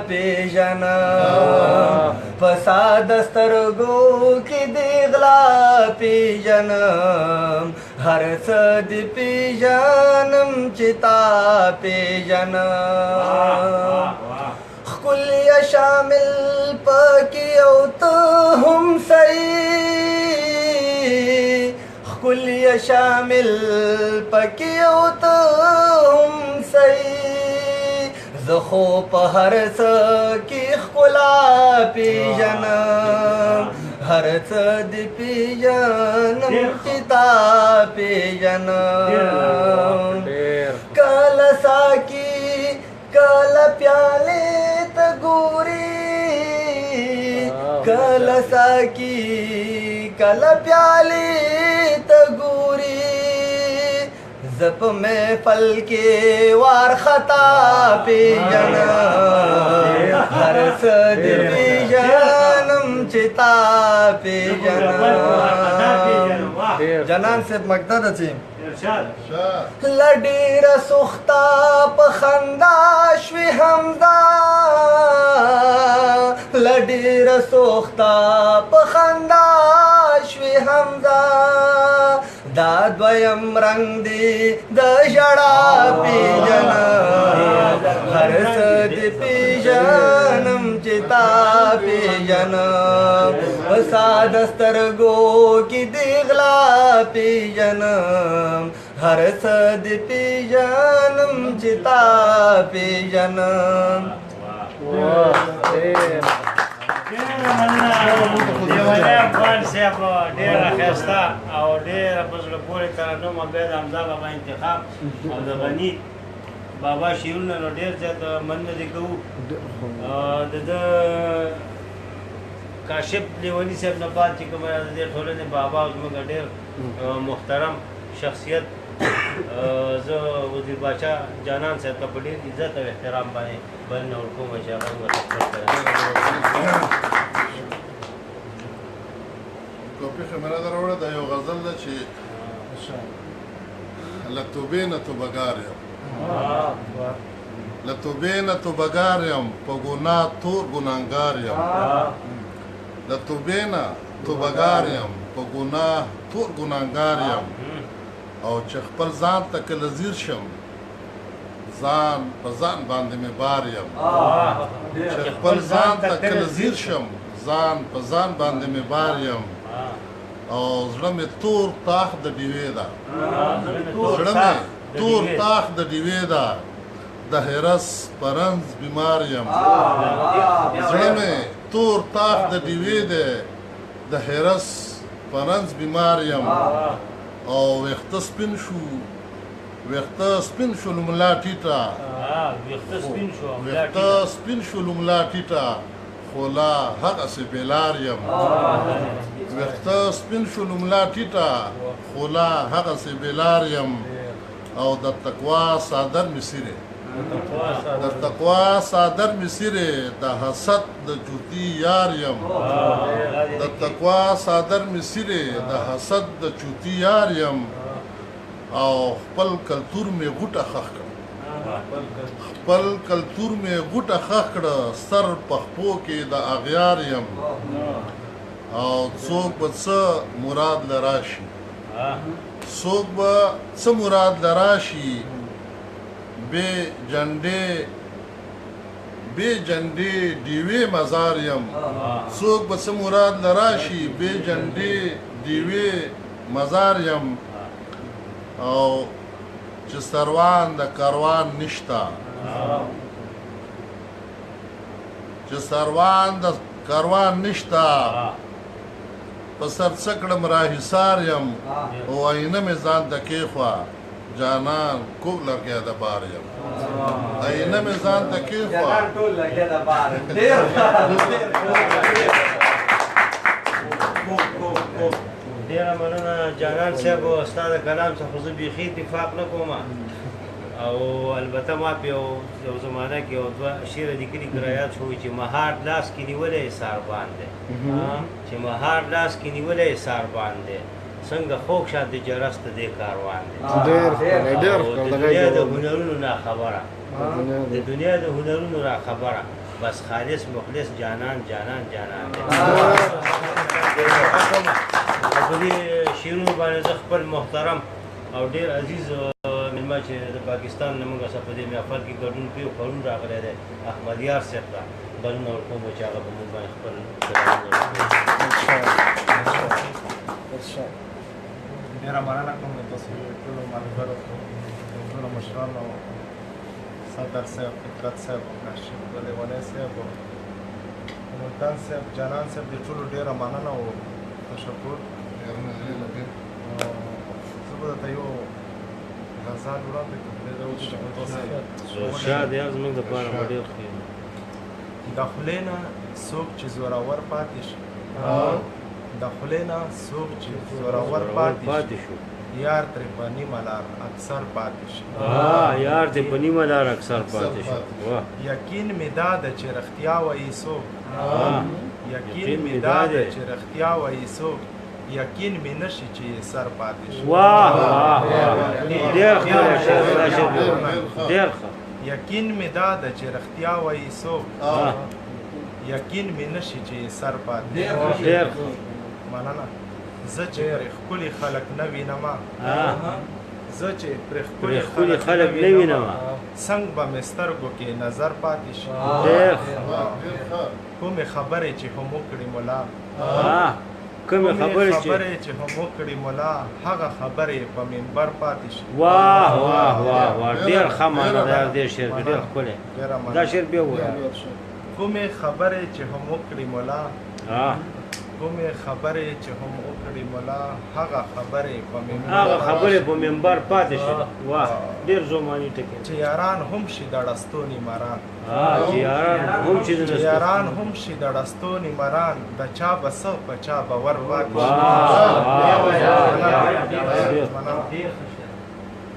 پیژنم په ساده سترګو کې دې غلا پیژنم هر څه دې پیژنم چې تا پیژنم ښکلی شامل پکې او ته هم صحیح ښکلی شامل پکې او ته هم صحیح زه خو په هر څه کې ښکلا پیژنم هر څه دې پیژنم چې تا پیژنم کله ساقي کله پیالې ته ګوري کله ساقي کله پیالې ته ګوري زپ محفل کې وار خطا پیژنم هر څه دې پیژنم چې تا پیژنم جنان صاحب مقدر چې لډیر سوختا په خندا شوي حمزه لډیر سوختا په خندا شوي حمزه دا دویم رنگ دی د ژړا پیژنم هر څه دې پیژنم چې تا پیژنم په ساده سترګو کې دې غلا پیژنم هر څه دې پیژنم چې تا پیژنم دیوالی افغان صاحب ډېره ښایسته او ډېره په زړه پورې ترنم بیا د حمزه بابا انتخاب او د غني بابا شعرونه نو ډېر زیات مننه دې کوو د ده کاشف لیوني صاحب نه بعد چې کومه د دې ټولنې بابا زموږ ډېر محترم شخصیت زه وزیر باچا جانان صاحب ته په ډېر عزت او احترام باندې بلنه ورکوم چې هغه ټوپي خمره در وړه دا یو غزل ده چې له توبې نه توبهګار یم له توبې نه توبهګار یم په ګناه تور ګناهګار یم له توبې نه توبهګار یم په ګناه تور ګناهګار یم او چې خپل ځان ته کله ځیر شم ځان په ځان باندې مې بار یم چې خپل ځان ته کله ځیر شم ځان په ځان باندې مې بار یم او زړه مې تور تاخ د ډیوې ده زړه مې تور تاخ د ډیوې ده د هرس پرنز بیمار یم زړه مې تور تاخ د ډیوې ده د هرس پرنز بیمار یم او ویخته سپین شو ویخته سپین شو لملا ټیټه ویخته سپین شو لملا ټیټه خو لا هغسې بېلار یم ویخته سپین شو لملا ټیټه خو لا هغسې بېلار یم او د تقوا صادر مې سیرې د تقوا صادر مې سیرې د حسد د جوتي یار یم د تقوا صادر مې سیرې د حسد د جوتي یار یم او خپل کلتور مې غوټه خښ کړه خپل کلتور مې غوټه خښ کړه سر په خپو کې د اغیار یم او څوک به څه مراد له راشي څوک به څه مراد له راشي بې جنډې ډیوې مزار یم څوک به څه مراد له راشي بې جنډې ډیوې مزار یم او چې سروان د کاروان نشته چې سروان د کاروان نشته په سر څه کړم راهیسار یم او آینه مې ځان ته کېښوه جانان کوږ لرګی د بار یم آینه مې ځان ته کېښوه ډېره مننه جانان صاحب ستا د کلام څخه زه بیخي اتفاق نه کوم او البته ما په یو زمانه کې یو دوه شعر لیکلي کرایات شوی چې مهار لاس کې نیولی سار باندې چې مهار لاس کې نیولی سار باندې څنګه خوږ شات د جرس ته دې کاروان دی د دنیا د هنرونو نه خبره د دنیا د هنرونو را خبره بس خالص مخلص جانان جانان جانان دی په دې شعرونو باندې زه خپل محترم او ډېر عزیز مېلمه چې د پاکستان نه موږ سره په دې محفل کې ګډون کوي پرون راغلی دی احمد یار صاحب ته بلنه ورکوم چې هغه به موږ باندې خپل ډېره مننه کوم د تاسو ټولو ملګرو ټولو مشرانو صدر صاحب فکرت صاحب راشد لیونی صاحب ملتان صاحب جانان صاحب د ټولو ډېره مننه او تشکر زه به درته یو غزل وړاندې کړم شاد یار زموږ دپاره به ډېر ښه د خولې نه څوک چې زورور پاتې شي د خولې نه څوک چې زورور پاتې شي یار ترې په نیمه لار اکثر پاتې شي یار دې په نیمه لار اکثر پاتې شي یقین مې دا ده چې رښتیا وایي څوک یقین مې دا ده چې رښتیا وایي څوک یقین مې نشي چې سر پاتې شي ډېر یقین مې دا ده چې رښتیا وایي څوک یقین مې نشي چې سر پاتې شي مننه زه چې پرې ښکلي خلک نه وینمه زه چې پرې ښکلي خلک نه وینمه څنګ به مې سترګو کې نظر پاتې شي کومې خبرې چې هم وکړي ملا کومې خبرې چې هم وکړي ملا هغه خبرې په منبر پاتې شي واه واه واه واه ډېر ښه معنا ده دې شعر کې ډېر ښکلی دا شعر بیا ووایه کومې خبرې چې هم وکړي ملا کومې خبرې چې هم وکړي ملا هغه خبرې په منبر پاتې شي واه ډېر زماني ټکی چې یاران هم شي د ډستونې مران چې یاران هم شي د ډستونې مران د چا به څه په چا باور پاتې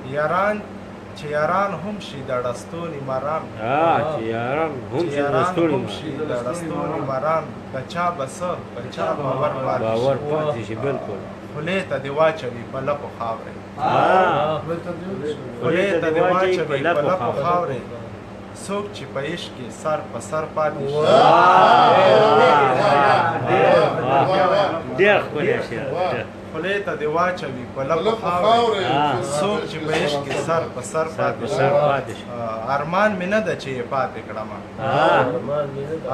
شي چې یاران هم شي د ډستونې مران چې یاران هم شي د ډستونې مران د چا به څه په چا باور پاتې شي بالکل خولې ته دې واچوي په لپو خاورې خولې ته دې واچوي په لپو خاورې څوک چې په عشق کې سر په سر پاتې شي ډېر ښکلی شعر خولې ته دې واچوي په لپو خاورې څوک چې په عشق کې سر په سر پاتې شي ارمان مې نه ده چې یې پاتې کړمه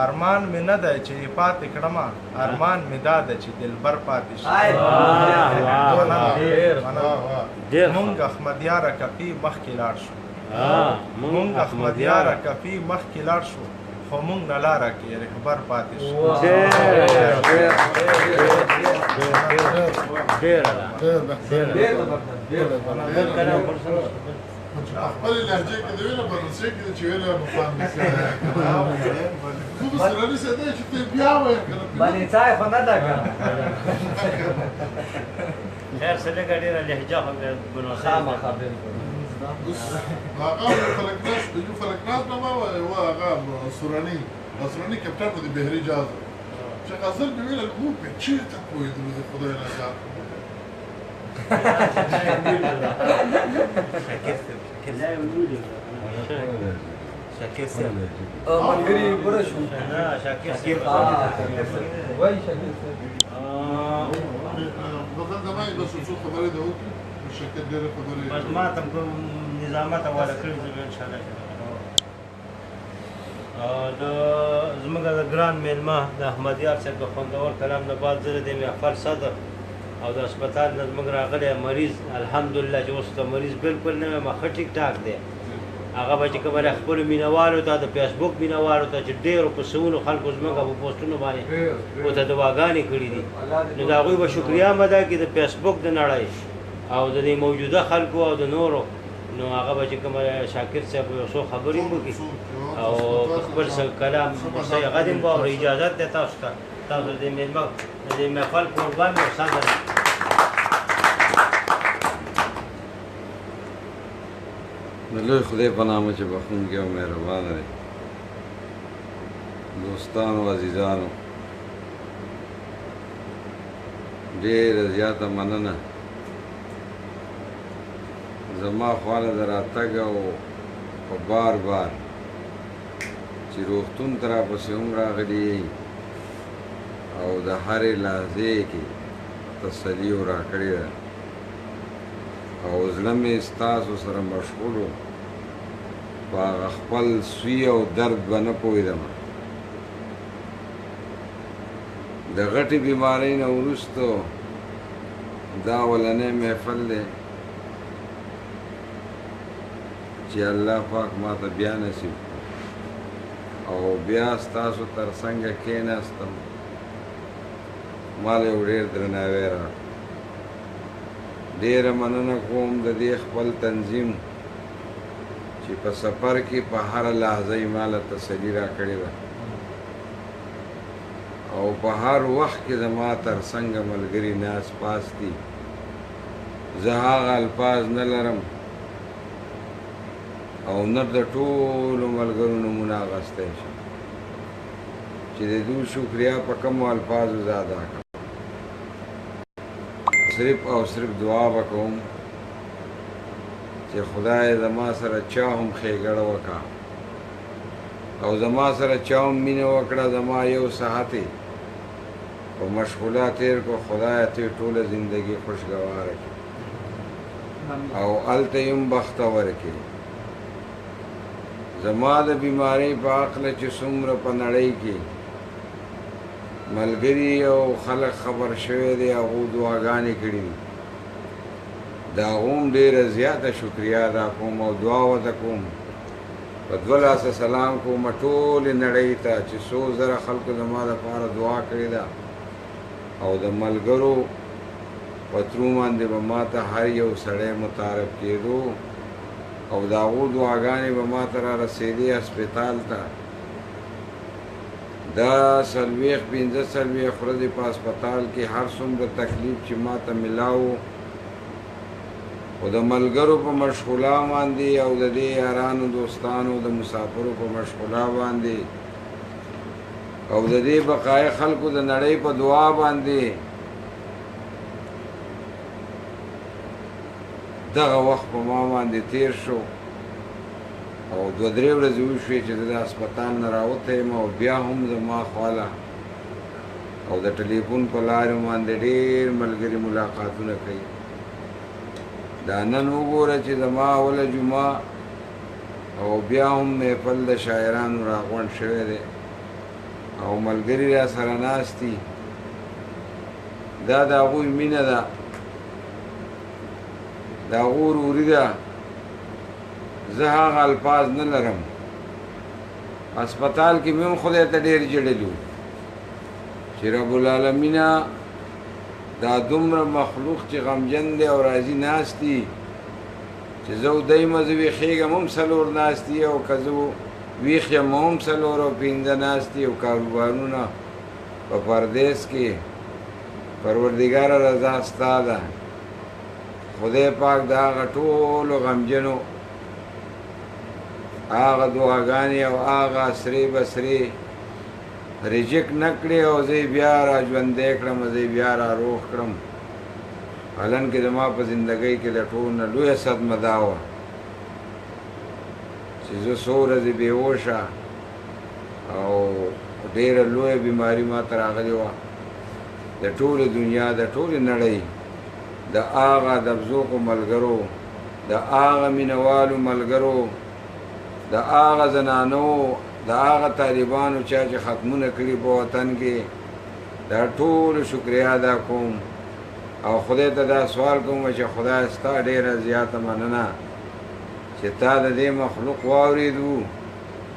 ارمان مې نه ده چې یې پاتې کړمه ارمان مې دا ده چې دلبر پاتې شي مونږ احمدیاره کپي مخکې لاړ شو مونږ احمدیاره کپي مخکې لاړ شو خو مونږ نه لاره کې رهبر پاتې شو خپل لهجه کې دی ویله په روسي کې چې ویله مفاهیم خو سره څه دی چې ته بیا وایې باندې ځای خو نه ده کنه خیر څه لږه ډېره لهجه خو بنوسه هغه فلکناس نامه و هغه سوراني کپټن د بهري جاز چې غزل به ویل مو په چیرته پوهېدلو د خدای رضا ملګري پوره شو وای شاکر بغل دماغ بس څو خبرې ده وکړي شکر ډېرې خبرې بس ما ته کوم نظامات حواله کړي زه به انشاءالله زموږ د ګران میلمه د احمدیار صاحب د خوندور کلام نه بعد زه د دې محفل صدر او د هسپتال نه زموږ راغلی مریض الحمدلله چې اوس ته مریض بالکل نه یم ښه ټیک ټاک دی هغه به چې کومه خپلو مینهوالو ته د فیسبوک مینهوالو ته چې ډېرو په سوونو خلکو زموږ په پوسټونو باندې ورته دعاګانې کړي دي نو د هغوی به شکریا هم ادا کړي د فیسبوک د نړۍ او د دې موجوده خلکو او د نورو نو هغه به چې کومه شاکر صاحب یو څو خبرې هم وکړي او خپل کلام ورسره هغه دې هم واورئ اجازت دی تاسو ته تاسو د دې مېلمه د دې محفل قربان او صدر د لوی خدای په نامه چې بخښونکی او مهربانه دی دوستانو عزیزانو ډېره زیاته مننه زما خواله د راتګ او په بار چې روغتون ته راپسې هم راغلي او د هرې لحظې کې تسلي و راکړې ده او زړه مې ستاسو سره مشغول و په هغه خپل سوی او درد به نه پوهېدم د غټې بیمارۍ نه وروسته دا اولنی محفل دی چې الله پاک ما ته بیا نصیب او بیا ستاسو تر څنګه کېناستم ما له یو ډېر درناوی راکړ ډېره مننه کوم د دې خپل تنظیم چې په سفر کې په هره لحظه یې ما له تسلي راکړې ده او په هر وخت کې زما تر څنګه ملګري ناست پاست دي زه هغه الفاظ نه لرم او نه د ټولو ملګرو نومونه اخیستی شم چې د دوی شکریا په کومو الفاظو زه ادا کړم. صرف او صرف دعا به کوم چې خدای زما سره چا هم ښېګړه وکړه او زما سره چا هم مینه وکړه، زما یو ساعت یې په مشغوله تېر کړو. خدایه ته یې ټوله زندګي خوشګواره کړي او هلته یې هم بختور کړي. زما د بیمارۍ په هکله چې څومره په نړۍ کې ملګري او خلک خبر شوی دی، هغو دعاګانې کړي دي، د هغو هم ډېره زیاته شکریا ادا کوم او دعا ورته کوم. په 2 لاسه سلام کوم ټولې نړۍ ته چې څو زره خلکو زما دپاره دعا کړې ده او د ملګرو په ترو باندې به ما ته هر یو سړی متعارف کېدو او د هغو دعاګانې به ما ته را رسېدې هسپتال ته. دا 40-45 ورځې په هسپتال کې هر څومره تکلیف چې ما ته میلاو خو د ملګرو په مشغولا باندې او د دې یارانو دوستانو د مسافرو په مشغولا باندې او د دې بقای خلکو د نړۍ په دعا باندې دغه وخت په ما باندې تیر شو او 2-3 ورځې وشوې چې زه د هسپتال نه راوتی یم او بیا هم زما خواله او د ټلیفون په لارې باندې ډېر ملګري ملاقاتونه کوي. دا نن وګوره چې زما اوله جمعه او بیا هم محفل د شاعرانو راغونډ شوی دی او ملګري را سره ناست دي. دا د هغوی مینه ده، د هغو وروري ده. زه هغه الفاظ نه لرم. هسپتال کې مې هم خدای ته ډېر ژړلي وو چې رب العالمینه دا دومره مخلوق چې غمجن دی او راضي ناست دي چې زه ودیمه زه ویښېږم هم 4 ناست دي او که زه ویښ یم هم 4 او 5 ناست دي او کاروبارونه په پردیس کې. پروردګاره رضا ستا ده. خدای پاک د هغه ټولو غمجنو هغه دعاګانې او هغه سرې بسرې ریجیکټ نه کړې او زه یې بیا را ژوندی کړم، زه یې بیا را روغ کړم. حالانکې زما په زندګۍ کې د ټولو نه لویه صدمه دا وه چې زه څو ورځې بېهوشه او ډېره لویه بیماري ما ته راغلې وه. د ټولې دنیا د ټولې نړۍ د هغه دبزوقو ملګرو، د هغه مینهوالو ملګرو، د هغه زنانو، د هغه طالبانو چا چې ختمونه کړي په وطن کې، دا ټولو شکریا ادا کوم او خدای ته دا سوال کوم چې خدای ستا ډېره زیاته مننه چې تا د دې مخلوق واورېدو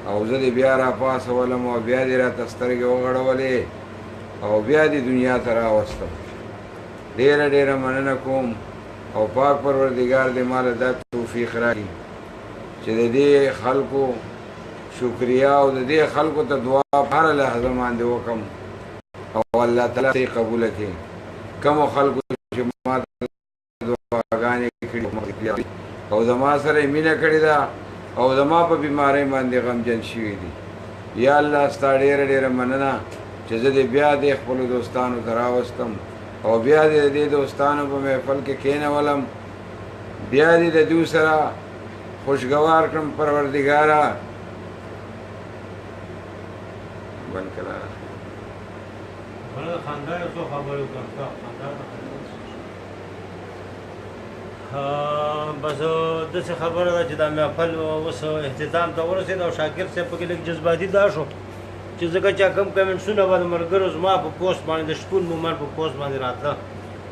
او زه دې بیا راپاڅولم او بیا دې راته سترګې وغړولې او بیا دې دنیا ته راوستم. ډېره ډېره مننه کوم او پاک پروردګار دې ماله دا توفیق راکړي چې د دې خلکو شکریا او د دې خلکو ته دعا هره لحظه باندې وکړم او الله تعالی یې قبوله کړي. کومو خلکو چې ما ته دعاګانې کړي او زما سره یې مینه کړې ده او زما په بیمارۍ باندې غمجن شوي دي، یا الله ستا ډېره ډېره مننه چې زه دې بیا دې خپلو دوستانو ته راوستم او بیا دې د دې دوستانو په محفل کې کښېنولم، بیا دې د دوی سره خوشګوار کړم. پروردګاره بند کړه بس داسې خبره ده چې دا محفل اوس اختتام ته ورسېد او شاکر صاحب پکې لږ جذباتي دا شو چې ځکه چې کوم کمنټسونه به د ملګرو زما په پوسټ باندې د شپون مومن په پوسټ باندې راتله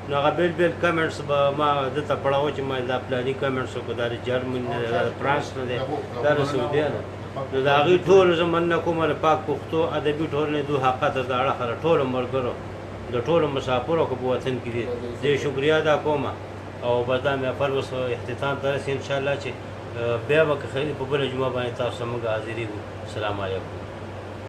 نو هغه بیل بیل کمنټس به ما دته پړاوه چې ما دا پلاني کمنټس وکړو دا د جرمن نه دی دا د فرانس نه دی دا د سعودیا نه نو د هغې ټولو زه مننه کوم د پاک پښتو ادبي ټولنې دو حقته د اړخه ټولو ملګرو د ټولو مسافرو که په وطن کې دي زه یې شکریا ادا کوم او بس دا محفل اوس اختتام ته رسي انشاءالله چې بیا به که خیر په بله جمعه باندې تاسو موږ حاضرېږو. السلام علیکم.